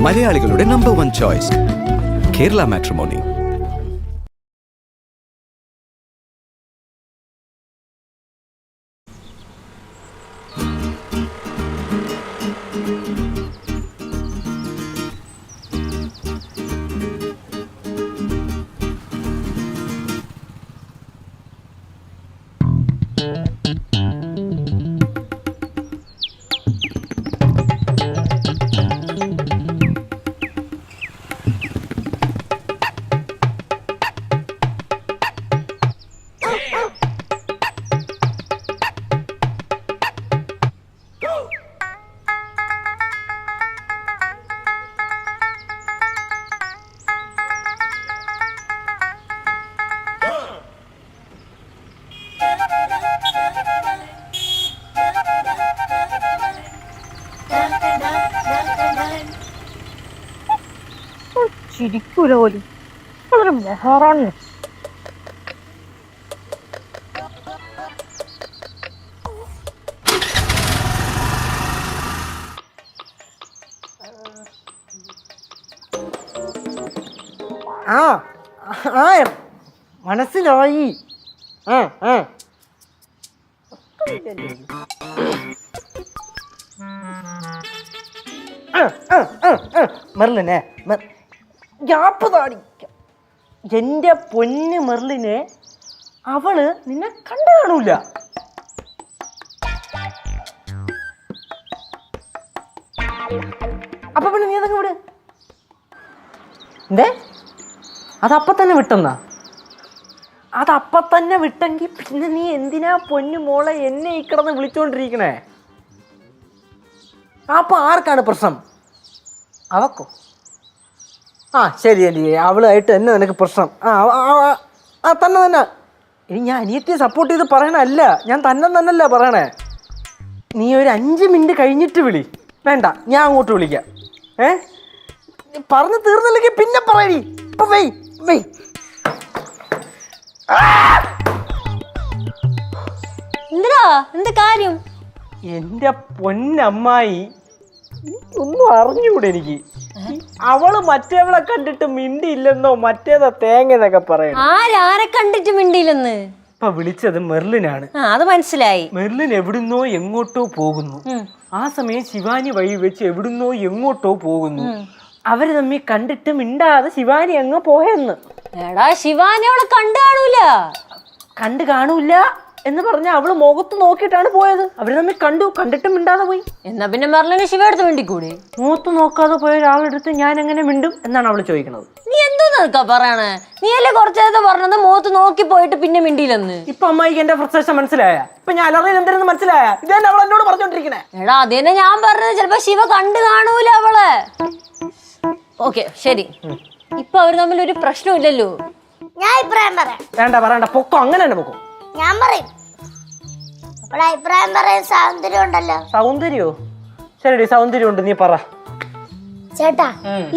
മലയാളികളുടെ number 1 choice Kerala matrimony. ചിരിക്കൂല പോലും അതൊരു മഹാറാണി. മനസ്സിലായി. മെർലിനെ എന്റെ പൊന്ന് മെർലിനെ, അവള് നിന്നെ കണ്ടു കാണൂല. അപ്പൊ പിന്നെ നീ അതൊക്കെ വിട്. എന്തേ അതപ്പ തന്നെ വിട്ടെന്നാ? അതപ്പ തന്നെ വിട്ടെങ്കിൽ പിന്നെ നീ എന്തിനാ പൊന്നു മോളെ എന്നെ ഈ കിടന്ന് വിളിച്ചോണ്ടിരിക്കണേ? അപ്പൊ ആർക്കാണ് പ്രശ്നം? അവക്കോ? ശരി അല്ലേ, അവളായിട്ട് തന്നെ നിനക്ക് പ്രശ്നം. തന്നെ തന്നെ. ഇനി ഞാൻ അനിയത്തിയെ സപ്പോർട്ട് ചെയ്ത് പറയണല്ല, ഞാൻ തന്നല്ല പറയണേ. നീ ഒരു 5 മിനിറ്റ് കഴിഞ്ഞിട്ട് വിളി. വേണ്ട, ഞാൻ അങ്ങോട്ട് വിളിക്കാം. പറഞ്ഞു തീർന്നില്ലെങ്കിൽ പിന്നെ പറയടി. ഇപ്പൊ വെയ്. എന്താ കാര്യം? എന്റെ പൊന്നമ്മായി, ഒന്നും അറിഞ്ഞൂടെ എനിക്ക്. അവള് മറ്റേവളെ കണ്ടിട്ട് മിണ്ടിയില്ലെന്നോ മറ്റേതാ തേങ്ങന്നൊക്കെ പറയണം. ആരെ കണ്ടിട്ട് മിണ്ടിയില്ലെന്ന്? ഇപ്പൊ വിളിച്ചത് മെർലിനാണ്. അത് മനസ്സിലായി. മെർലിൻ എവിടുന്നോ എങ്ങോട്ടോ പോകുന്നു. ആ സമയം ശിവാനി വഴി വെച്ച് എവിടുന്നോ എങ്ങോട്ടോ പോകുന്നു. അവര് തമ്മിൽ കണ്ടിട്ട് മിണ്ടാതെ ശിവാനി അങ്ങ് പോയെന്ന്. എടാ, ശിവാനി അവളെ കണ്ടു കാണൂല എന്ന് പറഞ്ഞ അവള് മുഖത്ത് നോക്കിയിട്ടാണ് പോയത്. അവര് തമ്മിൽ കണ്ടിട്ട് മിണ്ടാതെ പോയി. എന്നാ പിന്നെ മെർലിനെ ശിവ എടുത്ത് മിണ്ടിക്കൂടെ? മുഖത്ത് നോക്കാതെ പോയ ഒരാളെടുത്ത് ഞാൻ എങ്ങനെ മിണ്ടും എന്നാണ് അവള് ചോദിക്കുന്നത്. നീ എന്തോന്നാ പറയണേ? നീ അല്ലേ കുറച്ചു നേരത്തെ പറഞ്ഞത് മുഖത്ത് നോക്കി പോയിട്ട് പിന്നെ മിണ്ടിയില്ലെന്ന്. ഇപ്പൊ അമ്മായിക്ക് എന്റെ ഫ്രസ്ട്രേഷൻ മനസ്സിലായ? ഇപ്പൊ ഞാൻ അലറിയിൽ എന്തെന്ന് മനസ്സിലായ? ഇതന്നെ അവൾ എന്നോട് പറഞ്ഞോണ്ടിരിക്കണേ. എടാ, അതന്നെ ഞാൻ പറഞ്ഞത്. ചിലപ്പോ ശിവ കണ്ടു കാണൂല അവളെ. ഓക്കെ, ശരി. ഇപ്പൊ അവര് തമ്മിൽ ഒരു പ്രശ്നമില്ലല്ലോ. ഞാൻ അഭിപ്രായം പറയാം. വേണ്ട പൊക്കോ, അങ്ങനെ തന്നെ പൊക്കോ. ഞാൻ പറയും. അപ്പോൾ അഭിപ്രായം പറയാൻ സൗന്ദര്യം ഉണ്ടല്ലോ. സൗന്ദര്യോ? ശരി, സൗന്ദര്യം ഉണ്ട്, നീ പറ. ചേട്ടാ,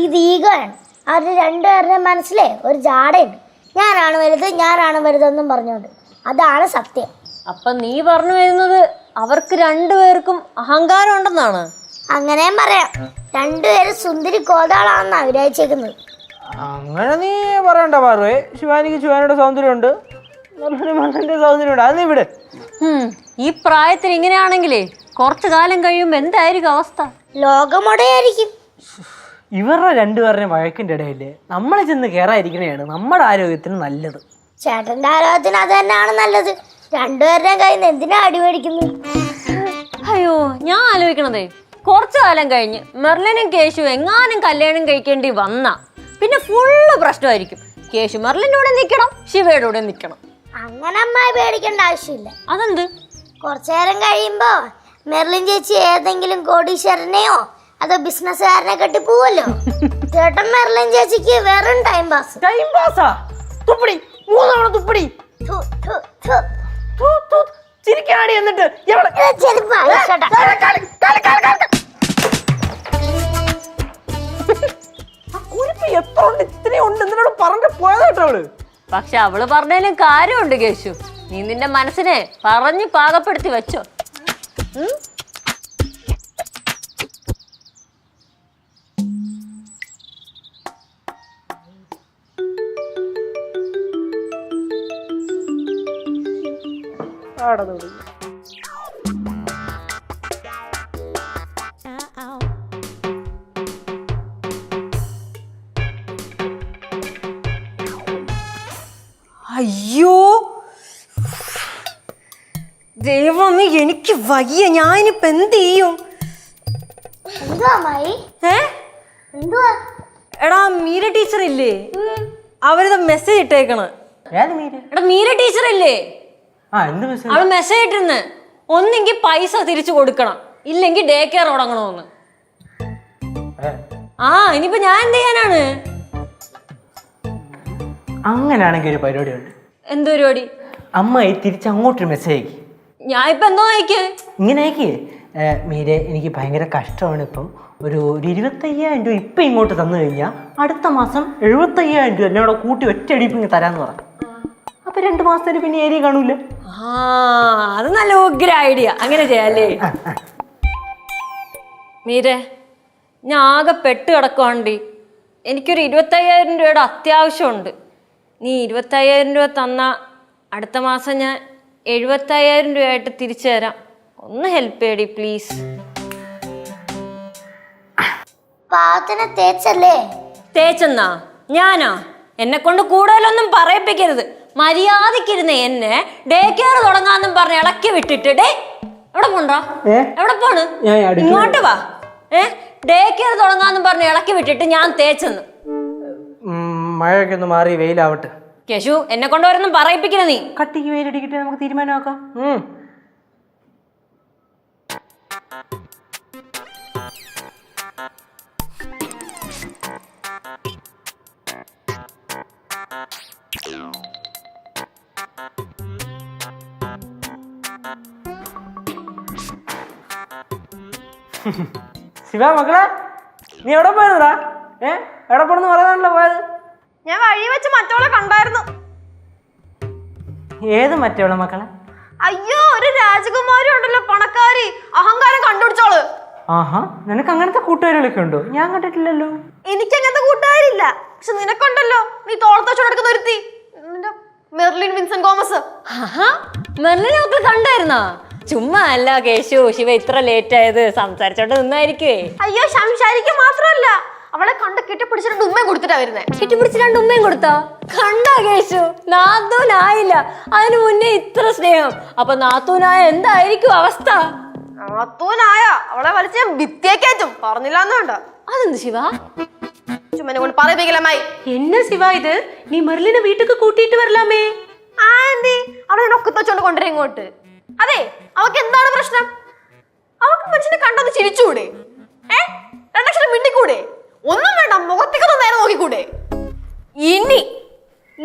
ഇത് ഈഗോയാണ്. അവരുടെ രണ്ടുപേരുടെ മനസ്സിലെ ഒരു ജാടയുണ്ട്. ഞാനാണ് വലുതെന്നും പറഞ്ഞോണ്ട്. അതാണ് സത്യം. അപ്പൊ നീ പറഞ്ഞു വരുന്നത് അവർക്ക് രണ്ടുപേർക്കും അഹങ്കാരം ഉണ്ടെന്നാണ്? അങ്ങനെയും പറയാം. രണ്ടുപേരും സുന്ദരി കോതാളാണെന്ന് വിചാരിച്ചേക്കുന്നത്. അങ്ങനെ നീ പറയണ്ട പാറുവേ. ശിവാനിക്ക് ശിവാനിയുടെ സൗന്ദര്യം ഉണ്ട്, സൗന്ദര്യം ഉണ്ട്. അത് നീ വിട്. ഈ പ്രായത്തിൽ ഇങ്ങനെയാണെങ്കിലേ കുറച്ചു കാലം കഴിയുമ്പോ എന്തായിരിക്കും അവസ്ഥ? ലോകമൊടയായിരിക്കും. ഇവരുടെ രണ്ടുപേരുടെ വഴക്കിന്റെ ഇടയില് നമ്മൾ ചെന്ന് കയറാതിരിക്കണേയാണ് നമ്മുടെ ആരോഗ്യത്തിന് നല്ലത്. ചേട്ടന്റെ ആരോഗ്യത്തിന് അത് തന്നെയാണ് നല്ലത്. രണ്ടുപേരുടെയും കയ്യിൽ നിന്ന് എന്തിനാ അടിമേടിക്കുന്നു? അയ്യോ, ഞാൻ ആലോചിക്കണതേ, കുറച്ചു കാലം കഴിഞ്ഞ് മെർലിനും കേശു എങ്ങാനും കല്യാണം കഴിക്കേണ്ടി വന്നാ പിന്നെ ഫുള്ള് പ്രശ്നമായിരിക്കും. കേശു മെർലിന്റെ കൂടെ നിൽക്കണം, ശിവയുടെ കൂടെ നിൽക്കണം. അങ്ങനെ അമ്മായി പേടിക്കേണ്ട ആവശ്യമില്ല. അതെന്ത്? കുറച്ചു നേരം കഴിയുമ്പോ മെർലിൻ ചേച്ചി ഏതെങ്കിലും കോടീശ്വരനെയോ അതോ ബിസിനസ്സുകാരനെ കെട്ടി പോവല്ലോ. ചേട്ടൻ മെർലിൻ ചേച്ചിക്ക് വെറും ടൈം പാസ്. ചിരിക്കാടി. എന്നിട്ട് പക്ഷെ അവള് പറഞ്ഞതിലും കാര്യമുണ്ട് കേശു. നീ നിന്റെ മനസ്സിനെ പറഞ്ഞു പാകപ്പെടുത്തി വെച്ചോ. അയ്യോ ദൈവമേ, എനിക്ക് വയ്യ. ഞാനിപ്പോ എന്ത് ചെയ്യും? എന്തുവാ അമ്മായി? ഏ എന്തുവാ? എടാ മീര ടീച്ചർ ഇല്ലേ, അവരിത് മെസ്സേജ് ഇട്ടേക്കണ്. എടാ മീര ടീച്ചർ ഇല്ലേ, അവള് മെസ്സേജ് ഇട്ടിരുന്ന് ഒന്നെങ്കിൽ പൈസ തിരിച്ചു കൊടുക്കണം, ഇല്ലെങ്കിൽ ഡേ കെയർ തുടങ്ങണമെന്ന്. ഇനിയിപ്പോ ഞാൻ എന്ത് ചെയ്യാനാണ്? അങ്ങനെയാണെങ്കിൽ ഒരു പരിപാടി ഉണ്ട്. എന്ത് പരിപാടി? അമ്മായി തിരിച്ച് അങ്ങോട്ടൊരു മെസ്സേജ് അയക്കി. ഞാൻ ഇപ്പൊ എന്തോ അയക്കേ? ഇങ്ങനെ അയക്കേ, മീരെ എനിക്ക് ഭയങ്കര കഷ്ടമാണ്, ഇപ്പം ഒരു 25,000 രൂപ ഇപ്പം ഇങ്ങോട്ട് തന്നു കഴിഞ്ഞാൽ അടുത്ത മാസം 75,000 രൂപ എന്നോട് കൂട്ടി ഒറ്റയടിപ്പിങ് തരാന്ന് പറഞ്ഞു. അപ്പൊ 2 മാസത്തിന് പിന്നെ ഏരിയ കാണൂല. അത് നല്ല ഉഗ്ര ഐഡിയ. അങ്ങനെ ചെയ്യാല്ലേ? മീരെ, ഞാൻ ആകെ പെട്ട് കിടക്കുവാണ്ടി. എനിക്കൊരു 25,000 രൂപയുടെ അത്യാവശ്യമുണ്ട്. നീ 25,000 രൂപ തന്ന അടുത്ത മാസം ഞാൻ 75,000 രൂപയായിട്ട് തിരിച്ചു തരാം. ഒന്ന് ഹെൽപ്പ് ചെയ്യടി പ്ലീസ്. പാവത്തിനെ തേച്ചല്ലേ? തേച്ചെന്നാ? ഞാനാ? എന്നെ കൊണ്ട് കൂടുതലൊന്നും പറയിപ്പിക്കരുത്. മര്യാദക്കിരുന്ന് എന്നെ ഡേ കെയർ തുടങ്ങാന്നും പറഞ്ഞ് ഇളക്കി വിട്ടിട്ട് ഡേ എവിടെ പോണ്ടാ? എവിടെ പോണ്? ഇങ്ങോട്ട് വാ. ഡേ കെയർ തുടങ്ങാന്നും പറഞ്ഞ് ഇളക്കി വിട്ടിട്ട് ഞാൻ തേച്ചെന്ന്. മഴയൊക്കെ ഒന്ന് മാറി വെയിലാവട്ടെ. കേശു, എന്നെ കൊണ്ട് ഓരോന്നും പറയിപ്പിക്കണ നീ. കട്ടിക്ക് വെയിലടിക്കട്ടെ, നമുക്ക് തീരുമാനമാക്കാം. ശിവ മക്കളെ, നീ എവിടെ പോയതാ? എവിടെ പോണെന്ന് പറയാനാണല്ലോ പോയത്. ഞാൻ വഴി വെച്ച് മറ്റോളെ കണ്ടായിരുന്നു. ഏത് മറ്റോളെ മക്കളെ? അയ്യോ, ഒരു രാജകുമാരി ഉണ്ടല്ലോ, പണക്കാരി, അഹങ്കാരം കണ്ടുപിടിച്ചോള്. ആഹാ, നിനക്ക് അങ്ങനത്തെ കൂട്ടുകാരികളൊക്കെ ഉണ്ടോ? ഞാൻ കണ്ടിട്ടില്ലല്ലോ. എനിക്ക് അങ്ങനത്തെ കൂട്ടുകാരില്ല, പക്ഷെ നിനക്കുണ്ടല്ലോ. നീ തോളത്തോച്ചോടെടുക്കുന്ന ഒരുത്തി, മെർലിൻ വിൻസെന്റ് തോമസ്. മെർലിനെ മക്കൾ കണ്ടായിരുന്നോ? ചുമ്മാ അല്ല കേശു, ശിവ ഇത്ര ലേറ്റ് ആയത് സംസാരിച്ചോണ്ട് നിന്നായിരിക്കുവേ. അയ്യോ, സംസാരിക്കുക മാത്രമല്ല, അവളെ കണ്ട് കെട്ടിപ്പിടിച്ച് 2 ഉമ്മയും കൊടുത്തിട്ടാ വരുന്നേ. കെട്ടിപ്പിടിച്ച് 2 ഉമ്മയും കൊടുത്താ? കണ്ടാ കേശു, നാത്തൂനായില്ല, അതിനു മുന്നേ ഇത്ര സ്നേഹം. അപ്പൊ നാത്തൂനായ എന്തായിരിക്കും അവസ്ഥ? നാത്തൂനായ അവളെ വലിച്ച ഞാൻ ഭിത്തിയേക്കറ്റും. പറഞ്ഞില്ലാന്ന് വേണ്ട. അതെന്ത് ശിവ? ചുമ്മനെ കൊണ്ട് പറയിപ്പിക്കലമ്മായി. என்ன சிவா இது? நீ மெர்லினை வீட்டுக்கு கூட்டிட்டு வரலாமே. ആന്റി, അവളെ ഞാൻ ഒക്കെ വെച്ചോണ്ട് കൊണ്ടുവരാ ഇങ്ങോട്ട്. അതെ, അവക്ക് എന്താണ് പ്രശ്നം? അവക്ക് മനുഷ്യനെ കണ്ടൊന്ന് ചിരിച്ചുകൂടെ? 2 അക്ഷരം മിണ്ടിക്കൂടെ? ഒന്നും വേണ്ട, മുഖത്തേക്കൊന്ന് നേരെ നോക്കിക്കൂടെ?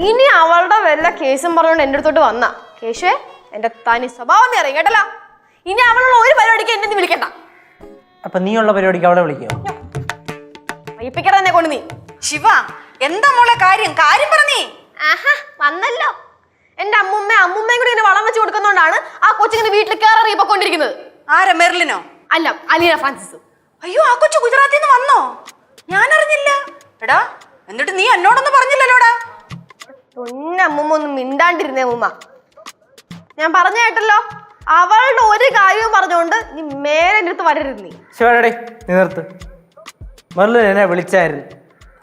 ഇനി അവളുടെ വല്ല കേസും പറഞ്ഞുകൊണ്ട് എന്റെ അടുത്തോട്ട് വന്ന കേശുവേ, എന്റെ തനി സ്വഭാവം നീ അറിയാം കേട്ടല്ല. ഇനി അവളുള്ള ഒരു പരിപാടിക്ക് എന്നെ നീ വിളിക്കണ്ട. അപ്പൊ നീ ഉള്ള പരിപാടിക്ക് അവളെ വിളിക്കോ? വയ്പ്പിക്കട എന്നെ കൊണ്ട് നീ. ശിവ, എന്താ മോളെ കാര്യം? കാര്യം പറഞ്ഞേ. ആഹാ, വന്നല്ലോ. എന്റെ അമ്മുമ്മയും കൂടി ഇങ്ങനെ വളം വെച്ച് കൊടുക്കുന്നോണ്ടാണ് ആ കൊച്ചിങ്ങനെ വീട്ടിൽ കയറിയപ്പോണ്ടിരിക്കുന്നത്. ആരാ, മെർലിനോ? അല്ല, അലീന ഫ്രാൻസിസ്. അയ്യോ, ആ കൊച്ചു ഗുജറാത്തിൽ നിന്ന് വന്നോ? ഞാൻ അറിഞ്ഞില്ല. എടാ, എന്നിട്ട് നീ എന്നോടൊന്നും പറഞ്ഞില്ലല്ലോടാ. അമ്മുമ്മ ഒന്നും മിണ്ടാണ്ടിരുന്നേ അമ്മുമ്മ. ഞാൻ പറഞ്ഞ കേട്ടല്ലോ, അവളുടെ ഒരു കാര്യവും പറഞ്ഞോണ്ട് നീ മേലെ എൻ്റെ അടുത്ത് വരരുത്. നീ ശിവനടേ, നീ നിർത്ത്. മെർലിൻ എന്നെ വിളിച്ചായിരുന്നു,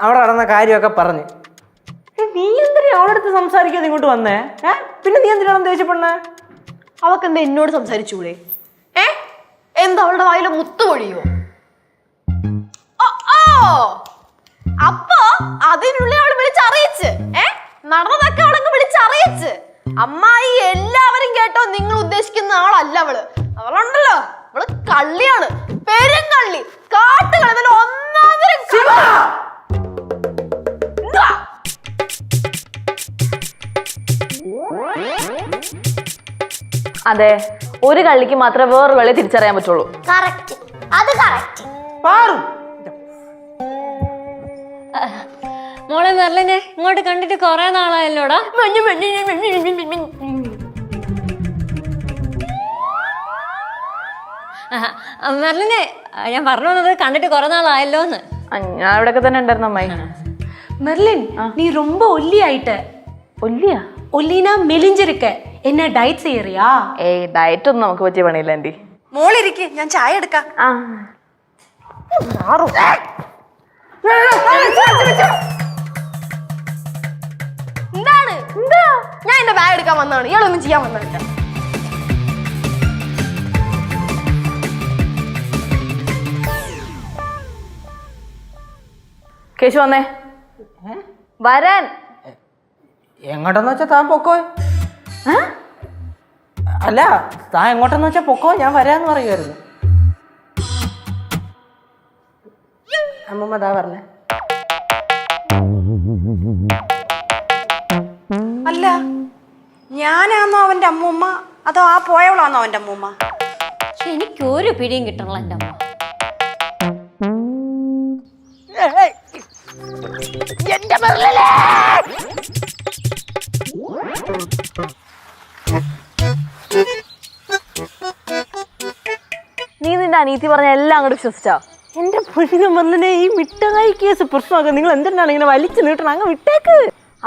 അവിടെ നടന്ന കാര്യമൊക്കെ പറഞ്ഞ്. നീ എന്തിനാ അവളുടെ അടുത്ത് സംസാരിക്കാതെ ഇങ്ങോട്ട് വന്നേ? പിന്നെ നീ എന്തിനാണ് ദേഷ്യപ്പെടണേ? അവക്ക് എന്താ എന്നോട് സംസാരിച്ചൂടെ? എന്താ അവളുടെ വായിലെ മുത്തുപൊഴിയോ? അപ്പൊ അതിനുള്ളിൽ അവള് വിളിച്ചറിയിച്ച് നടന്നതൊക്കെ അവളങ്ങ് വിളിച്ചറിയിച്ച്. അമ്മായി എല്ലാവരും കേട്ടോ, നിങ്ങൾ ഉദ്ദേശിക്കുന്ന ആളല്ല അവള്. അവളുണ്ടല്ലോ, അവള് കള്ളിയാണ്, പെരും കള്ളി, കാട്ടുകളി, ഒന്നാമതരം. അതെ, ഒരു കള്ളിക്ക് മാത്രമേ വേറൊരു കള്ളി തിരിച്ചറിയാൻ പറ്റുള്ളൂ. കറക്റ്റ്, അത് കറക്റ്റ്. മോളെ മെർലിനെ ഇങ്ങോട്ട് കണ്ടിട്ട് കൊറേ നാളായല്ലോടാ. മെർലിനെ ഞാൻ പറഞ്ഞു വന്നത് കണ്ടിട്ട് കൊറേ നാളായല്ലോന്ന്. ഞാൻ ഇവിടെയൊക്കെ തന്നെ ഉണ്ടായിരുന്നു അമ്മായി. மெர்லின், நீ ரொம்ப ஒல்லி ஆயிட்ட. ഒല്ലിയാ? ഒല്ലീന മെലിഞ്ചിരിക്ക എന്നെ ഡയറ്റ് ചെയ്യറിയാ? ഏയ് ഡയറ്റ് ഒന്നും നമുക്ക് പറ്റിയ പണിയില്ല ആന്റി. മോളിരിക്ക്, ഞാൻ ചായ എടുക്കാം. ആ എന്താണ് എന്താ? ഞാൻ എന്റെ ബാഗ് എടുക്കാൻ വന്നതാണ്, ഇയാളൊന്നും ചെയ്യാൻ വന്നില്ല. കേശു വന്നേ. വരാൻ. എങ്ങോട്ടെന്ന് വെച്ചാ താൻ പൊക്കോ. അല്ല, താൻ എങ്ങോട്ടെന്ന് വെച്ചാ പൊക്കോ, ഞാൻ വരാന്ന് പറയുമായിരുന്നു. അമ്മമ്മ താ പറഞ്ഞേ. അല്ല, ഞാനാന്നോ അവന്റെ അമ്മൂമ്മ അതോ ആ പോയവളാന്നോ അവന്റെ അമ്മൂമ്മ? എനിക്കൊരു പിടിയും കിട്ടണല്ലോ എൻ്റെ അമ്മ. എന്റെ മെർലിനെ! നീ നിന്റെ അനീതി പറഞ്ഞ എല്ലാം അങ്ങോട്ട് വിശ്വസിച്ചോ? എന്റെ പൊന്നു മെർലിനെ, ഈ മിഠായി കേസ് പ്രശ്നമൊക്കെ നിങ്ങൾ എന്തിനാണ് ഇങ്ങനെ വലിച്ചു നീട്ടണം? അങ്ങ് വിട്ടേക്ക്.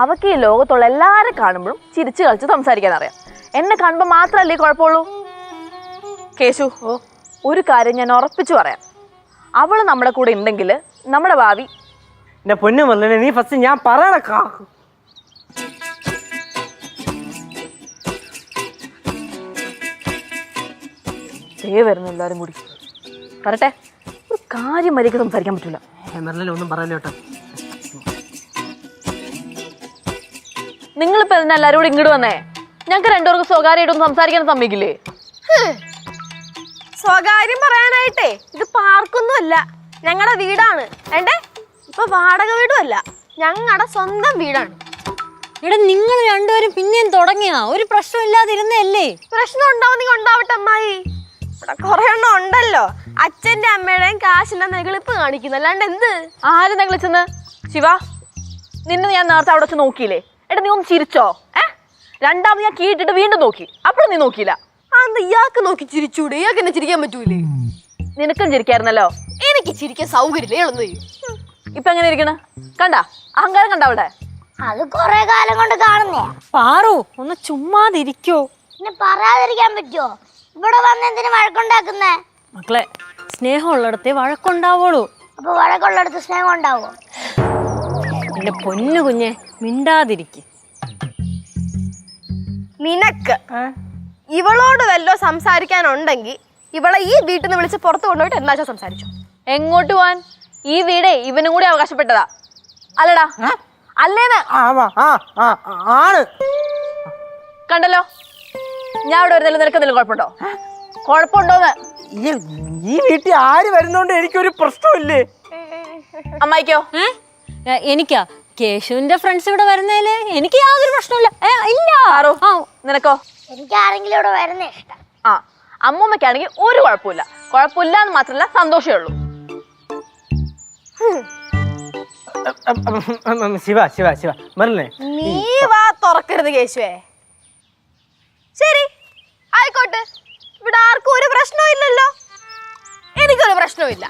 അവക്ക് ഈ ലോകത്തുള്ള എല്ലാരെ കാണുമ്പോഴും ചിരിച്ചു കളിച്ച് സംസാരിക്കാൻ അറിയാം. എന്നെ കാണുമ്പോൾ മാത്രമല്ലേ കുഴപ്പമുള്ളൂ. കേശു, ഒരു കാര്യം ഞാൻ ഉറപ്പിച്ചു പറയാം. അവള് നമ്മുടെ കൂടെ ഉണ്ടെങ്കിൽ നമ്മുടെ ഭാവി. എന്റെ പൊന്നു മെർലിനെ, നീ ഫസ്റ്റ് ഞാൻ പറയണക്കാ. വരുന്നു എല്ലാരും കൂടി. പറട്ടെ, ഒരു കാര്യം മര്യാദയ്ക്ക് സംസാരിക്കാൻ പറ്റൂല. മെർലിനെ ഒന്നും പറയല്ലോ കേട്ടോ. നിങ്ങളിപ്പോ എന്തിനാ എല്ലാരും കൂടി ഇങ്ങോട്ട് വന്നേ? ഞങ്ങൾക്ക് രണ്ടുപേർക്ക് സ്വകാര്യമായിട്ടൊന്നും സംസാരിക്കാൻ സമ്മതിക്കില്ലേ? സ്വകാര്യം പറയാനായിട്ടേ ഇത് പാർക്കൊന്നും അല്ല, ഞങ്ങളുടെ വീടാണ്. വേണ്ടേ? ഇപ്പൊ വാടക വീടും അല്ല, ഞങ്ങളുടെ സ്വന്തം വീടാണ്. എടാ, നിങ്ങൾ രണ്ടുപേരും പിന്നെയും തുടങ്ങിയാ? ഒരു പ്രശ്നം ഇല്ലാതിരുന്നല്ലേ? പ്രശ്നം ഉണ്ടാവുന്നെങ്കിൽ ഉണ്ടാവട്ടെ അമ്മായി. ഇവിടെ കുറെ എണ്ണം ഉണ്ടല്ലോ, അച്ഛന്റെ അമ്മയുടെയും കാശിന്റെ നെകളിപ്പ് കാണിക്കുന്നു. അല്ലാണ്ട് എന്ത്? ആര് നെgliച്ചെന്ന്? ശിവ, നിന്നെ ഞാൻ നേരത്തെ അവിടെ വെച്ച് നോക്കിയില്ലേ? എടാ, നീ ഒന്ന് ചിരിച്ചോ? രണ്ടാമത് ഞാൻ കീട്ടിട്ട് വീണ്ടും നോക്കി, അപ്പോഴും നീ നോക്കിയില്ല. അന്ന് ഇയാൾക്ക് നോക്കി ചിരിച്ചൂടെ? ഇയാൾക്ക് എന്നെ ചിരിക്കാൻ പറ്റൂലേ? നിനക്കും ചിരിക്കായിരുന്നല്ലോ. എനിക്ക് ചിരിക്കാൻ സൗകര്യമില്ല. ഇയാളൊന്നും ചെയ്യും. ഇപ്പൊ എങ്ങനെ ഇരിക്കണ? കണ്ട അഹങ്കാരം കണ്ട അവിടെ? അത് കൊറേ കാലം കൊണ്ട് കാണുന്നേ. പാറു, ഒന്ന് ചുമ്മാതിരിക്കോ? പിന്നെ പറയാതിരിക്കാൻ പറ്റുമോ? ഇവിടെ വന്ന് എന്തിനു വഴക്കുണ്ടാക്കുന്നേ? മക്കളെ, സ്നേഹമുള്ളിടത്തേ വഴക്കുണ്ടാവുള്ളൂ. അപ്പൊ വഴക്കുള്ളിടത്ത് സ്നേഹം ഉണ്ടാവോ? എന്റെ പൊന്നു കുഞ്ഞെ, മിണ്ടാതിരിക്കും. നിനക്ക് ഇവളോട് വല്ലോ സംസാരിക്കാനുണ്ടെങ്കിൽ ഇവളെ ഈ വീട്ടിൽ നിന്ന് വിളിച്ച് പുറത്ത് കൊണ്ടുപോയിട്ട് എന്താ സംസാരിച്ചു. എങ്ങോട്ട് പോവാൻ? ഈ വീടേ ഇവനും കൂടി അവകാശപ്പെട്ടതാ, അല്ലടാ? അല്ലേന്ന് ആണ്. കണ്ടല്ലോ, ഞാൻ ഇവിടെ വരുന്നതിൽ നിനക്ക് എന്തെങ്കിലും കുഴപ്പമുണ്ടോ? കുഴപ്പമുണ്ടോന്ന്? ഈ വീട്ടിൽ ആര് വരുന്നോണ്ട് എനിക്കൊരു പ്രശ്നമില്ലേ. അമ്മായിക്കോ? എനിക്കാ കേശുവിന്റെ ഫ്രണ്ട്സ് ഇവിടെ വരുന്നതില് എനിക്ക് യാതൊരു പ്രശ്നമില്ല. ഇല്ല. നിനക്കോ? എനിക്ക് ആരെങ്കിലും ഇവിടെ വരുന്നേ ഇഷ്ടം. ആ, അമ്മൂമ്മയ്ക്കാണെങ്കിൽ ഒരു കുഴപ്പമില്ല. കുഴപ്പമില്ല എന്ന് മാത്രമല്ല, സന്തോഷമേ ഉള്ളൂ. ശിവ ശിവ ശിവ മെർലിനെ, നീ വാ തുറക്കരുത് കേശുവേ. ശരി, ആയിക്കോട്ടെ. ഇവിടെ ആർക്കും ഒരു പ്രശ്നവും ഇല്ലല്ലോ. എനിക്കൊരു പ്രശ്നവും ഇല്ല.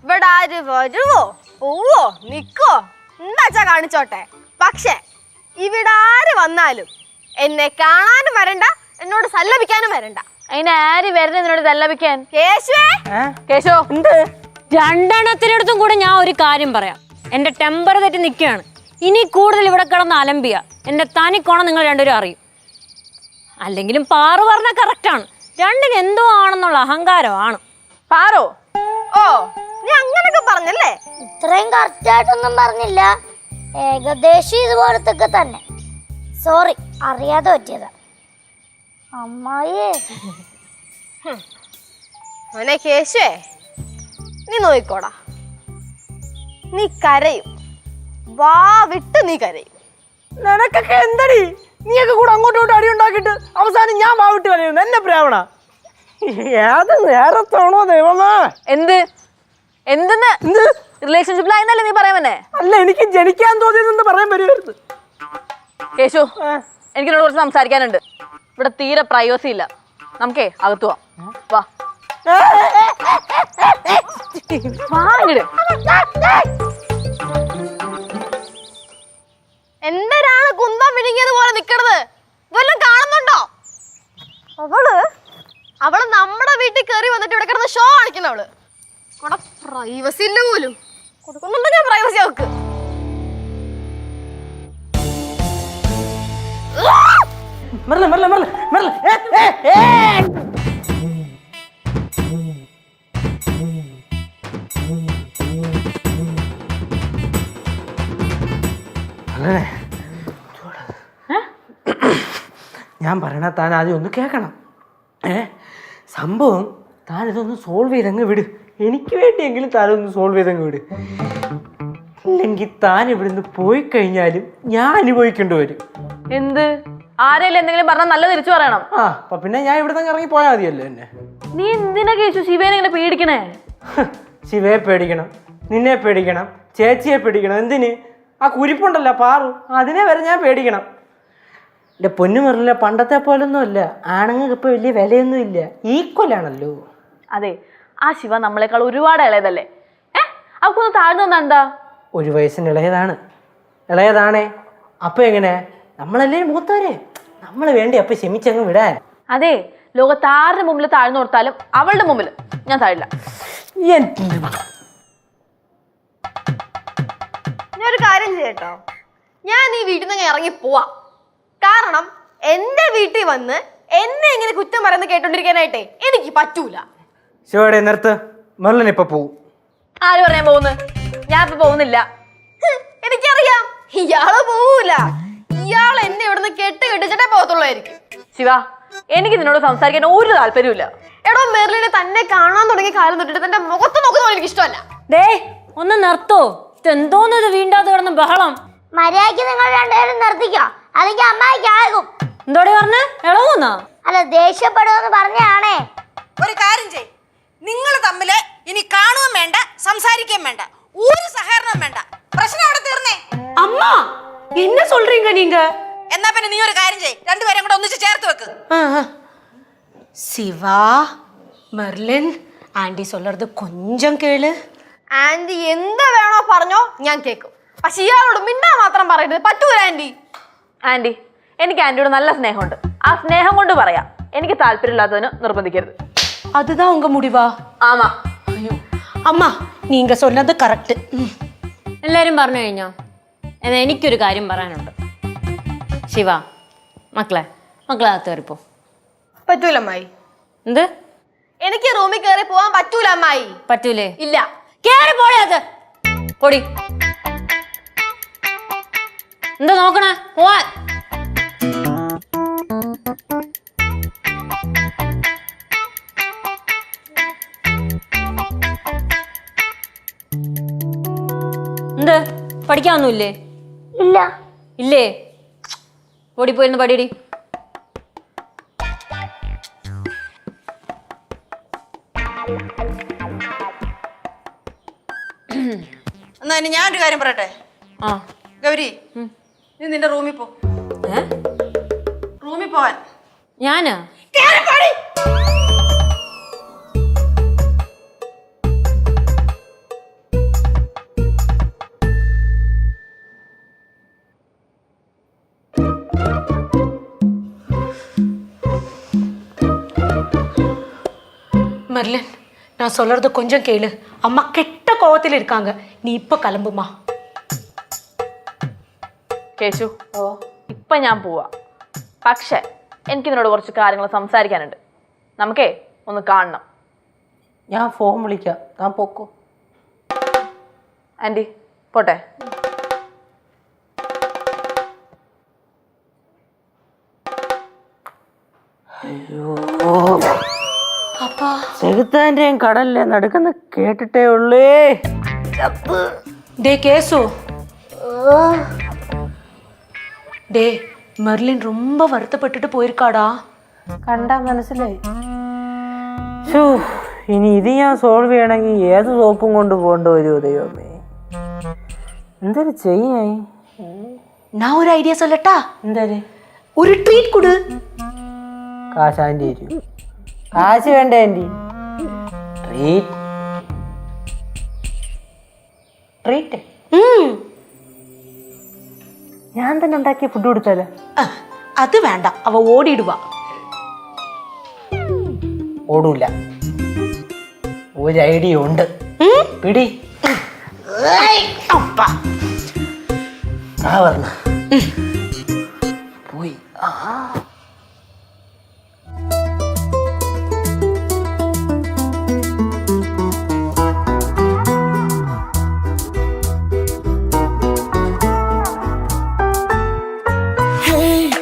ഇവിടെ ആര് വരുവോ പോവോ നിക്കോ എന്താച്ചാ കാണിച്ചോട്ടെ. പക്ഷെ ഇവിടെ ആര് വന്നാലും എന്നെ കാണാനും വരണ്ട, എന്നോട് സല്ലപിക്കാനും വരണ്ട. അതിന് ആര് വരുന്ന നിന്നോട് തല്ലപിക്കാൻ? കേശുവേ, കേശോ, എന്ത്? രണ്ടെണ്ണത്തിനടുത്തും കൂടെ ഞാൻ ഒരു കാര്യം പറയാം. എന്റെ ടെമ്പർ തെറ്റി നിൽക്കുകയാണ്. ഇനി കൂടുതൽ ഇവിടെ കിടന്ന് അലമ്പിയ എന്റെ തനിക്കോണം നിങ്ങൾ രണ്ടുപേരും അറിയും. അല്ലെങ്കിലും പാറു പറഞ്ഞ കറക്റ്റാണ്, രണ്ടിന് എന്തോ ആണെന്നുള്ള അഹങ്കാരമാണ്. പാറോ? ഓ, നീ അങ്ങനൊക്കെ പറഞ്ഞല്ലേ? ഇത്രയും കറക്റ്റായിട്ടൊന്നും പറഞ്ഞില്ല, ഏകദേശം ഇതുപോലത്തൊക്കെ തന്നെ. സോറി, അറിയാതെ പറ്റിയതാ അമ്മായി. മോനെ കേശുവേ, നീ നോയിക്കോടാ. നീ കരയും, വാ വിട്ട് നീ കരയും. നിനക്കൊക്കെ എന്തടി? നീയൊക്കെ കൂടെ അങ്ങോട്ടോട്ട് അടി ഉണ്ടാക്കിയിട്ട് അവസാനം ഞാൻ വാവിട്ട് വരയുന്നു. എന്നെ പ്രാവണ ഏത് നേരത്താണോ ദൈവമേ? എന്ത് എന്തെന്ന്? റിലേഷൻഷിപ്പിലായിരുന്നല്ലേ നീ പറയാൻ? അല്ല, എനിക്ക് ജനിക്കാൻ തോന്നിയതെന്ന് പറയാൻ വരുമായിരുന്നു. കേശു, എനിക്കിനോട് കുറച്ച് സംസാരിക്കാനുണ്ട്. ഇവിടെ തീരെ പ്രൈവസി ഇല്ല. നമുക്കേ അകത്തു പോവാം. വാ വാ ഇങ്ങട്. എന്തിനാണ് കുന്തം വിഴുങ്ങിയത് പോലെ നിക്കണത്? പ്രൈവസി ഇല്ല പോലും. കൊടുക്കുന്നുണ്ടോ ഞാൻ പ്രൈവസി അവക്ക്? മെർലിൻ മെർലിൻ മെർലിൻ മെർലിൻ അങ്ങനെ ഞാൻ പറയണ താൻ ആദ്യം ഒന്ന് കേൾക്കണം. സംഭവം താൻ ഇതൊന്ന് സോൾവ് ചെയ്തങ്ങ് വിട്. എനിക്ക് വേണ്ടിയെങ്കിലും താനൊന്ന് സോൾവ് ചെയ്തങ്ങ് വിട്. ഇല്ലെങ്കിൽ താൻ ഇവിടുന്ന് പോയി കഴിഞ്ഞാലും ഞാൻ അനുഭവിക്കേണ്ടി വരും. എന്ത്? ആരെങ്കിലും എന്തെങ്കിലും പറഞ്ഞാൽ നല്ല തിരിച്ചു പറയണം. അപ്പൊ പിന്നെ ഞാൻ ഇവിടുന്ന് ഇറങ്ങി പോയാൽ മതിയല്ലോ എന്നെ. നീ എന്തിനാ കേശു ശിവേനെ ഇങ്ങനെ പേടിക്കണേ? ശിവയെ പേടിക്കണം, നിന്നെ പേടിക്കണം, ചേച്ചിയെ പേടിക്കണം. എന്തിന്? ആ കുരിപ്പുണ്ടല്ലോ പാറു, അതിനെ വരെ ഞാൻ പേടിക്കണം. എൻ്റെ പൊന്നു മെറിലെ പണ്ടത്തെ പോലൊന്നും അല്ല. ആണുങ്ങൾക്ക് ഇപ്പോൾ വലിയ വിലയൊന്നും ഇല്ല, ഈക്വലാണല്ലോ. അതെ, ആ ശിവ നമ്മളെക്കാൾ ഒരുപാട് ഇളയതല്ലേ? അവക്കൊന്ന് താഴ്ന്നു തന്നാ എന്താ? 1 വയസ്സിന് ഇളയതാണേ. അപ്പം എങ്ങനെ? നമ്മളല്ലേ മൂത്തവരെ, നമ്മൾ വേണ്ടി അപ്പം ക്ഷമിച്ചങ്ങ് വിടാൻ. അതെ, ലോകത്താരുടെ മുമ്പിൽ താഴ്ന്നു കൊടുത്താലും അവളുടെ മുമ്പിൽ ഞാൻ താഴില്ല. ഞാനൊരു കാര്യം ചെയ്യട്ടോ, ഞാൻ ഈ വീട്ടിൽ നിന്ന് ഇറങ്ങി പോവാ. കാരണം എന്റെ വീട്ടിൽ വന്ന് എന്നെ ഇങ്ങനെ കുറ്റം പറയുന്ന കേട്ടോണ്ടിരിക്കാനായിട്ടേ എനിക്ക് പറ്റൂല. ശിവടെ നിർത്ത്, മെർലിൻ ഇപ്പൊ പോവും. ആര് പറയാൻ പോകുന്നു? ഞാൻ ഇപ്പൊ പോകുന്നില്ല. എനിക്കറിയാം ഇയാള് പോവൂല. ഇയാൾ എന്നെ ഇവിടുന്ന് കെട്ടിച്ചിട്ടേ പോകത്തുള്ളായിരിക്കും. ശിവ, എനിക്ക് നിന്നോട് സംസാരിക്കാൻ ഒരു താല്പര്യമില്ല. എടോ, മെർലിനെ തന്നെ കാണാൻ തുടങ്ങിയ കാലം തൊട്ടിട്ട് തന്റെ മുഖത്ത് നോക്കുന്നത് എനിക്ക് ഇഷ്ടമല്ല. ദേ ഒന്ന് നിർത്തോ. ഇതെന്തോന്നത് വീണ്ടാതെ കിടന്ന് ബഹളം? മര്യാദയ്ക്ക് നിങ്ങൾ രണ്ടുപേരും നിർത്തിക്കോ, അല്ലെങ്കിൽ അമ്മായിക്കാകും. എന്തോടെ പറഞ്ഞേ? ഇളവുന്നാ? അല്ല, ദേഷ്യപ്പെടുമെന്ന് പറഞ്ഞാണേ. ഒരു കാര്യം ചെയ്, നിങ്ങൾ തമ്മില് ഇനി കാണുകയും വേണ്ട, സംസാരിക്കുകയും വേണ്ട, ഒരു സഹകരണം വേണ്ട. പ്രശ്നം അവിടെ തീർന്നേ. അമ്മാ என்ன சொல்றீங்க நீங்க? എന്നാ പിന്നെ നീ ഒരു കാര്യം ചെയ്, രണ്ടുപേരും കൂടെ ഒന്നിച്ച് ചേർത്ത് വെക്ക്. சிவா, மெர்லின், ആന്റി சொல்றது கொஞ்சம் കേള്. ആന്റി എന്ത് വേണോ പറഞ്ഞോ, ഞാൻ കേൾക്കും. പക്ഷെ ഇയാളോട് മിണ്ടാ മാത്രം പറയരുത്. പറ്റൂല ആന്റി. ആന്റി, എനിക്ക് ആന്റിയോട് നല്ല സ്നേഹമുണ്ട്. ആ സ്നേഹം കൊണ്ട് പറയാം. എനിക്ക് താല്പര്യമില്ലാത്തതിന് നിർബന്ധിക്കരുത്. அதுதான் உங்க முடிவா? ആമാ. ஐயோ അമ്മ, நீங்க சொன்னது കറക്റ്റ്. എല്ലാരും പറഞ്ഞു കഴിഞ്ഞോ? എന്നാ എനിക്കൊരു കാര്യം പറയാനുണ്ട്. ശിവ, മക്കളെ അകത്ത് കയറിപ്പോ. പറ്റൂല അമ്മായി. എന്ത്? എനിക്ക് റൂമിൽ കയറി പോവാൻ പറ്റൂല അമ്മായി. പറ്റൂലേ? ഇല്ല. കേറി പോടി അത്. പൊടി. എന്താ നോക്കണേ? പോവാൻ. എന്ത്? പഠിക്കാനൊന്നുമില്ലേ? ഇല്ല. ഇല്ലേ? ഓടിപ്പോയിരുന്നു പടിയടി. എന്നാ ഇനി ഞാൻ ഒരു കാര്യം പറയട്ടെ. ഗൗരി, നീ നിന്റെ റൂമിൽ പോ. റൂമിൽ പോവാൻ. ഞാനാ? மெர்லின், நான் சொல்றது கொஞ்சம் கேளு. அம்மா கெட்ட கோவத்தில் இருக்காங்க. நீ இப்ப கிளம்புமா. കേശു, ഇപ്പൊ ഞാൻ പോവാ. പക്ഷെ എനിക്ക് നിന്നോട് കുറച്ച് കാര്യങ്ങൾ സംസാരിക്കാനുണ്ട്. നമുക്കേ ഒന്ന് കാണണം. ഞാൻ ഫോൺ വിളിക്കാം, താൻ പോക്കോ. ആന്റി പോട്ടെ. ചെകുത്താന്റെയും കടലിലെ നടുക്കുന്ന കേട്ടിട്ടേ ഉള്ളേ. டே கேசு, டே மெர்லின் ரொம்ப வருத்தப்பட்டுட்டு போயிருக்காடா. കണ്ടാ മനസ്സിലായി. ഇനി ഇത് ഞാൻ സോൾവ് ചെയ്യണമെങ്കിൽ ഏത് സോപ്പും കൊണ്ട് പോകേണ്ടി വരുമോ ദൈവമേ? എന്തൊരു ചെയ്യായി? நான் ஒரு ஐடியா சொல்லட்டா? എന്തായാലും ஒரு ட்ரீட் கொடு. കാശ് ആൻറ്റി തരും. കാശ് വേണ്ട ആൻറ്റി. ട്രീറ്റ് ട്രീറ്റ് ഞാൻ തന്നെ ഉണ്ടാക്കിയ ഫുഡ് കൊടുത്താലേ? அது வேண்டாம், அவ ஓடிடுவா. ഓടൂല. ഒരു ഐഡിയ ഉണ്ട്. പിടി ആ പറഞ്ഞ പോയി.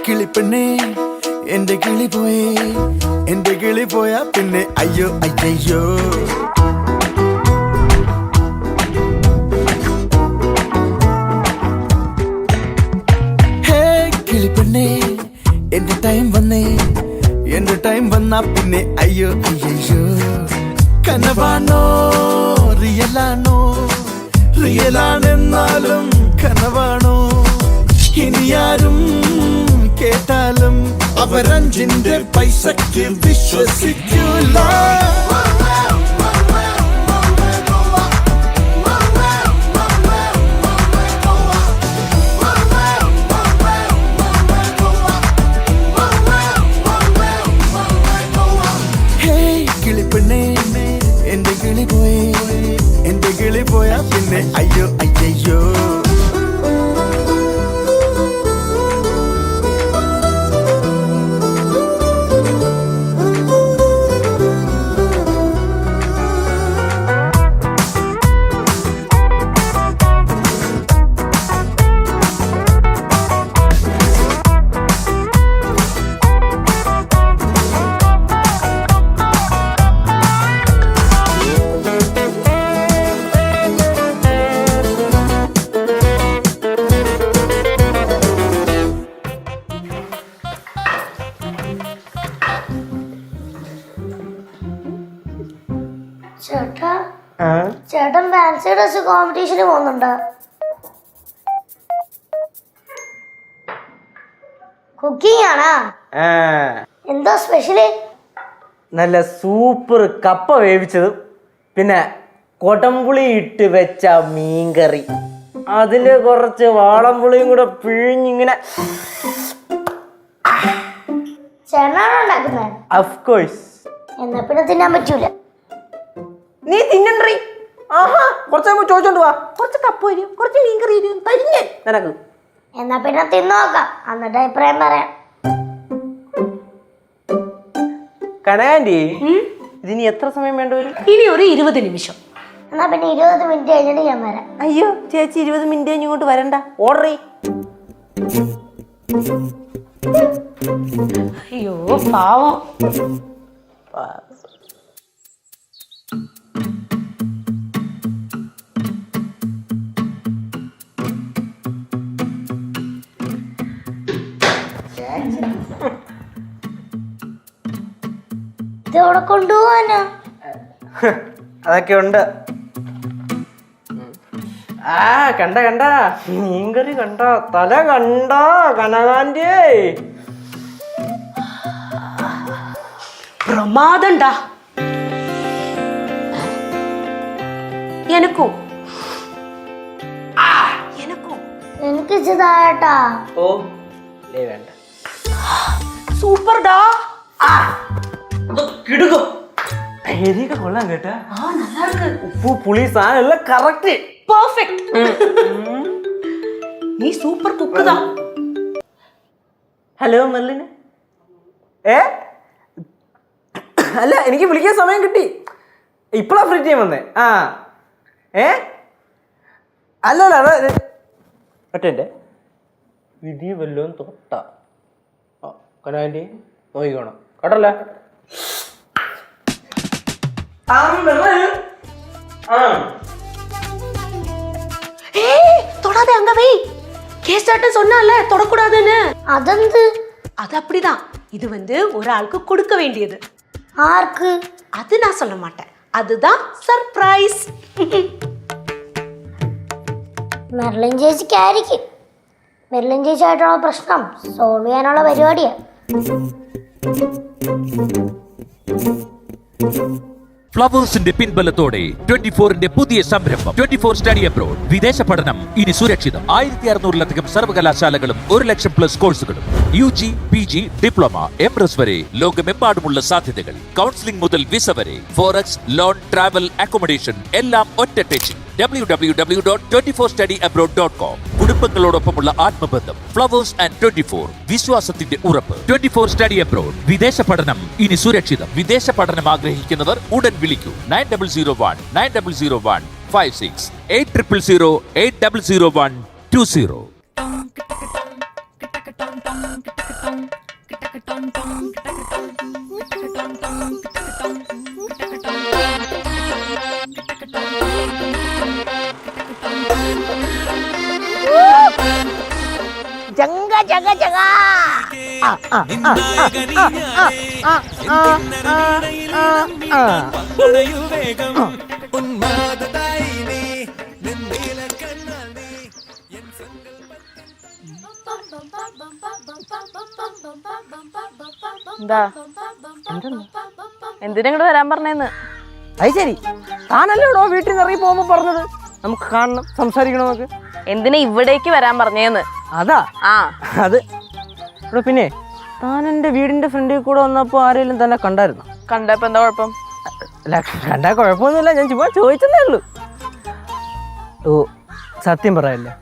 കിളിപ്പെണ്ണേ എന്റെ കിളി പോയേ, എന്റെ കിളി പോയാ പിന്നെ അയ്യോ അയ്യോ. ഹേ കിളിപ്പെണ്ണേ എന്റെ ടൈം വന്നേ, എന്റെ ടൈം വന്നാ പിന്നെ അയ്യോ അയ്യോ. കനവാണോ റിയലാണോ, റിയലാണെന്നാലും കനവാണോ, ഇനിയാരും കേട്ടാലും അവരഞ്ചിന്റെ പൈസക്ക് വിശ്വസിക്കൂല. ഹേ കിളിപ്പെണ്ണേ എന്റെ കിളി പോയേ, എന്റെ കിളി പോയാ പിന്നെ അയ്യോ അയ്യോ. ചേട്ടാ, ചേട്ടൻ ഫാൻസി ഡ്രസ് കോമ്പറ്റീഷന് പോകുന്നുണ്ടോ? കുക്കിംഗ് ആണോ? എന്തോ സ്പെഷ്യല്? നല്ല സൂപ്പർ കപ്പ വേവിച്ചതും പിന്നെ കൊടംപുളി ഇട്ട് വെച്ച മീൻകറി, അതില് കുറച്ച് വാളംപുളിയും കൂടെ പിഴിഞ്ഞിങ്ങനെ. ചേട്ടനാണോ ഉണ്ടാക്കുന്നത്? അഫ്കോഴ്സ്. എന്നാ പിന്നെ തിന്നാൻ പറ്റൂല. നീ തിന്നണ്ടീ. ആഹാ, കുറച്ചാകുമ്പോ ചോദിച്ചോണ്ട് വാ. കുറച്ച് കപ്പ വരും, കുറച്ച് മീൻകറി വരും, തരിഞ്ഞേ നിനക്ക്. എന്നാ പിന്നെ തിന്നു നോക്കാം, എന്നിട്ട് അഭിപ്രായം പറയാം. കനകാന്റി, ഇതിന് എത്ര സമയം വേണ്ട വരും? ഇനി ഒരു 20 നിമിഷം. എന്നാ പിന്നെ 20 മിനിറ്റ് കഴിഞ്ഞിട്ട് ഞാൻ വരാം. അയ്യോ ചേച്ചി, 20 മിനിറ്റ് കഴിഞ്ഞ് ഇങ്ങോട്ട് വരണ്ട, ഓർഡർ ചെയ്. അയ്യോ പാവം. ഇതെവിടെ കൊണ്ടുപോവാനാ? അതൊക്കെ ഉണ്ട്. ആ കണ്ട കണ്ട മീൻകറി കണ്ട, തല കണ്ട കനകാന്റി. പ്രമാദണ്ടാ. എനക്കും എനിക്ക് ഇച്ചതാട്ടാ. ഓ ലേ വേണ്ട. സൂപ്പർഡാ. കിടുക്കും. എരിയൊക്കെ കൊള്ളാം കേട്ടാ. ഉപ്പു പുളി സാധനം എല്ലാം കറക്റ്റ്, പെർഫെക്റ്റ്. നീ സൂപ്പർ കുക്ക് தான். ഹലോ മെർലിന്. അല്ല, എനിക്ക് വിളിക്കാൻ സമയം കിട്ടി, ഇപ്പഴാ ഫ്രീ ടൈം വന്നേ. അല്ലല്ല, അതാ ഒറ്റ വിധി വല്ലോം തൊട്ട കനാൻറ്റി നോക്കിക്കോണം കേട്ടല്ലേ. தொடாதே, அங்க வை. கேஸ்டாட்ட சொன்னால தொடக்கூடாதுன்னு. അതെന്ത്? அது அப்படிதான். இது ஒரு ஆளுக்கு கொடுக்க வேண்டியது. ആർക്ക്? அது நான் சொல்ல மாட்டேன், அதுதான் സർപ്രൈസ്. മെർലിൻ ചേച്ചിക്കായിരിക്കും. മെർലിൻ ചേച്ചിയായിട്ടുള്ള പ്രശ്നം സോൾവ് ചെയ്യാനുള്ള പരിപാടിയാ. ഫ്ലവേഴ്സിന്റെ പിൻബലത്തോടെ 24ന്റെ പുതിയ സംരംഭം 24 സ്റ്റഡി അബ്രോഡ്. വിദേശ പഠനം ഇനി സുരക്ഷിതം. 1600-ലധികം സർവകലാശാലകളും 1 ലക്ഷം+ കോഴ്സുകളും. UG, PG, ഡിപ്ലോമ, MRS വരെ ലോകമെമ്പാടുമുള്ള സാധ്യതകൾ. കൗൺസിലിംഗ് മുതൽ വിസ വരെ. ഫോറക്സ്, ലോൺ, ട്രാവൽ, അക്കോമഡേഷൻ എല്ലാം ഒറ്റ ടെച്ചിൽ. www.24studyabroad.com. കുടുംബങ്ങളോടൊപ്പമുള്ള ആത്മബന്ധം. ഫ്ലവേഴ്സ് ആൻഡ് 24 വിശ്വാസത്തിന്റെ ഉറപ്പ്. 24 സ്റ്റഡി അബ്രോഡ്. വിദേശ പഠനം ഇനി സുരക്ഷിതം. വിദേശ പഠനം ആഗ്രഹിക്കുന്നവർ ഉടൻ വിളിക്കൂ 9001 8000 800120. ജംഗ ജഗ ജഗ എന്താ എന്തിനങ്ങോട്ട് വരാൻ പറഞ്ഞേന്ന്? അത് ശരി, താനല്ലേ ഇവിടെ വീട്ടിൽ നിന്ന് ഇറങ്ങി പോകുമ്പോ പറഞ്ഞത് നമുക്ക് കാണണം, സംസാരിക്കണമെന്നൊക്കെ. എന്തിനാ ഇവിടേക്ക് വരാൻ പറഞ്ഞേന്ന്? അതാ ആ അത് ഇവിടെ. പിന്നെ താൻ എൻ്റെ വീടിന്റെ ഫ്രണ്ടിൽ കൂടെ വന്നപ്പോ ആരെങ്കിലും തന്നെ കണ്ടായിരുന്നു? കണ്ടപ്പോ എന്താ കുഴപ്പം? അല്ല, കണ്ടാ കുഴപ്പമൊന്നുമില്ല, ഞാൻ ചുമ്മാ ചോദിച്ചതേ ഉള്ളൂ. ഓ സത്യം പറയല്ലേ,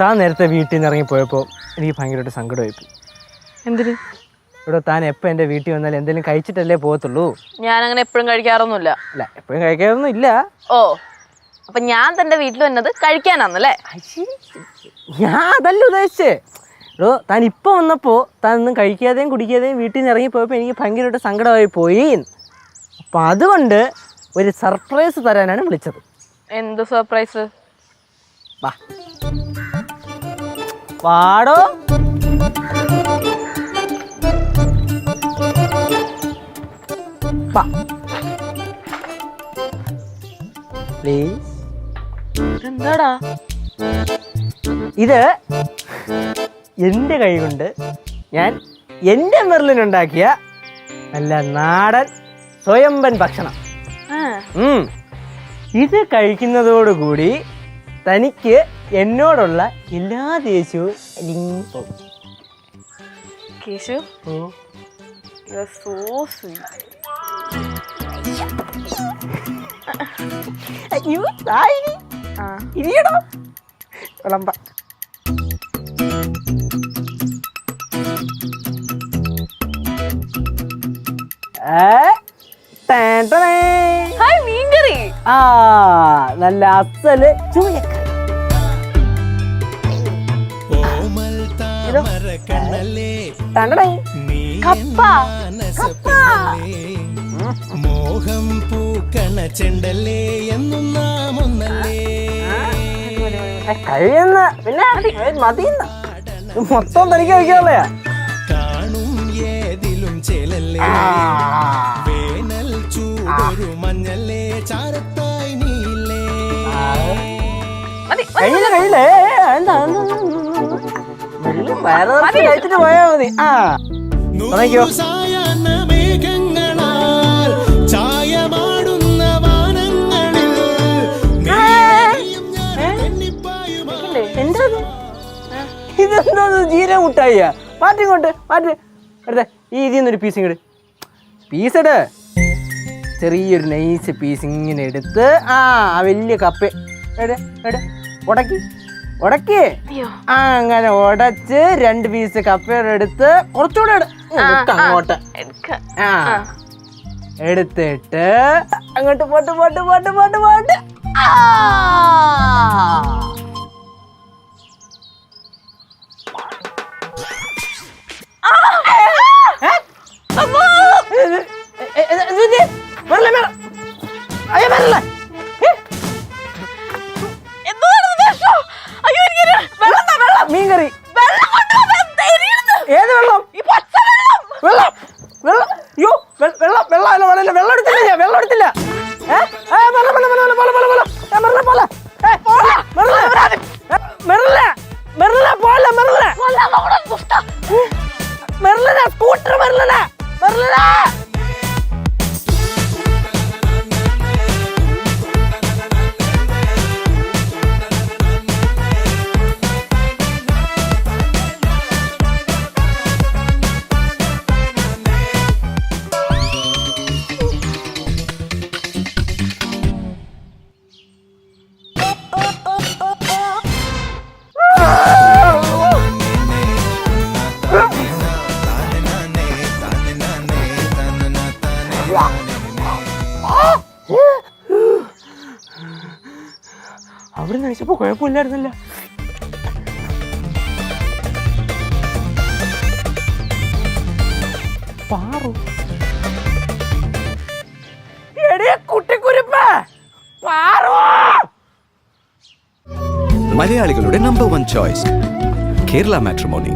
താൻ നേരത്തെ വീട്ടിൽ നിന്ന് ഇറങ്ങിപ്പോയപ്പോൾ എനിക്ക് ഭയങ്കരമായിട്ട് സങ്കടമായിപ്പോയി. എന്തിന്? ഇവിടെ താൻ എപ്പോൾ എൻ്റെ വീട്ടിൽ വന്നാലും എന്തെങ്കിലും കഴിച്ചിട്ടല്ലേ പോകത്തുള്ളൂ. ഞാൻ അങ്ങനെ എപ്പോഴും കഴിക്കാറൊന്നുമില്ല. അല്ല, എപ്പോഴും കഴിക്കാറൊന്നും ഇല്ല. ഓ, അപ്പൊ ഞാൻ തന്റെ വീട്ടിൽ വന്നത് കഴിക്കാനാന്നല്ലേ? ഞാൻ അതല്ല ഉദ്ദേശിച്ചേ. ഓ, താൻ ഇപ്പം വന്നപ്പോൾ താൻ ഒന്നും കഴിക്കാതെയും കുടിക്കാതെയും വീട്ടിൽ നിന്ന് ഇറങ്ങിപ്പോയപ്പോൾ എനിക്ക് ഭയങ്കരമായിട്ട് സങ്കടമായി പോയി. അപ്പം അതുകൊണ്ട് ഒരു സർപ്രൈസ് തരാനാണ് വിളിച്ചത്. എന്ത് സർപ്രൈസ്? വാ വാടോ. പ്ലീസ്. എന്താടാ ഇത്? എൻ്റെ കൈ കൊണ്ട് ഞാൻ എൻ്റെ മെർലിനുണ്ടാക്കിയ നല്ല നാടൻ സ്വയംഭൻ ഭക്ഷണം. ഇത് കഴിക്കുന്നതോടുകൂടി തനിക്ക് എന്നോടുള്ള എല്ലാ ദേഷ്യവും Keshu, you are so sweet. അയ്യോ തായിനി ഇരിയടോ വിളമ്പ. മീൻകറി. ആ നല്ല അസല് ചൂയക്കറി. കപ്പ. മോഹം പൂക്കണ ചെണ്ടല്ലേ എന്നും നാമൊന്നല്ലേ. കഴിയുന്ന പിന്നെ മതിയുന്ന മൊത്തം തനിക്ക് കഴിക്കാനുള്ളയാ. കാണും ഏതിലും ചേലല്ലേ. വേനൽ ചൂടൊരു മഞ്ഞല്ലേ ചാരത്തായി നീലേ. കഴിയില്ല കഴിയില്ലേ, എന്താ വയറ് കഴിച്ചിട്ട് പോയാ മതി. ആ സായാഹ്ന മേഘങ്ങളാൽ ചായമാടുന്ന വാനങ്ങളിൽ ഇതെന്തോ ജീര മുട്ടായിയ. മാറ്റിങ്ങോട്ട് മാറ്റി എടുത്തേ. ഈ ഇതിന്നൊരു പീസ് ഇങ്ങോട്ട് പീസ് ഇട്. ചെറിയൊരു നൈസ് പീസ് ഇങ്ങനെ എടുത്ത് ആ വലിയ കപ്പ ഉടക്കി ഉടക്കി അങ്ങനെ ഉടച്ച് 2 പീസ് കപ്പയുടെ എടുത്ത് കുറച്ചുകൂടെ അങ്ങോട്ട് ആ എടുത്തിട്ട് അങ്ങോട്ട് pot pot pot pot pot. മീൻകറി. ഏത് വെള്ളം? വെള്ളം വെള്ളം. അയ്യോ വെള്ളം വെള്ളം അല്ല വെള്ളം. വെള്ളം എടുത്തില്ല ഞാൻ, വെള്ളം എടുത്തില്ല. വെള്ളം വെള്ളം വെള്ളം വെള്ളം വെള്ളം വെള്ളം വെള്ളം വെള്ളം വെള്ളം വെള്ളം കുഴപ്പമില്ലായിരുന്നല്ല. പാറു കുട്ടിക്കുരുപ്പ പാറു. മലയാളികളുടെ നമ്പർ 1 ചോയ്സ് കേരള മാട്രിമോണി.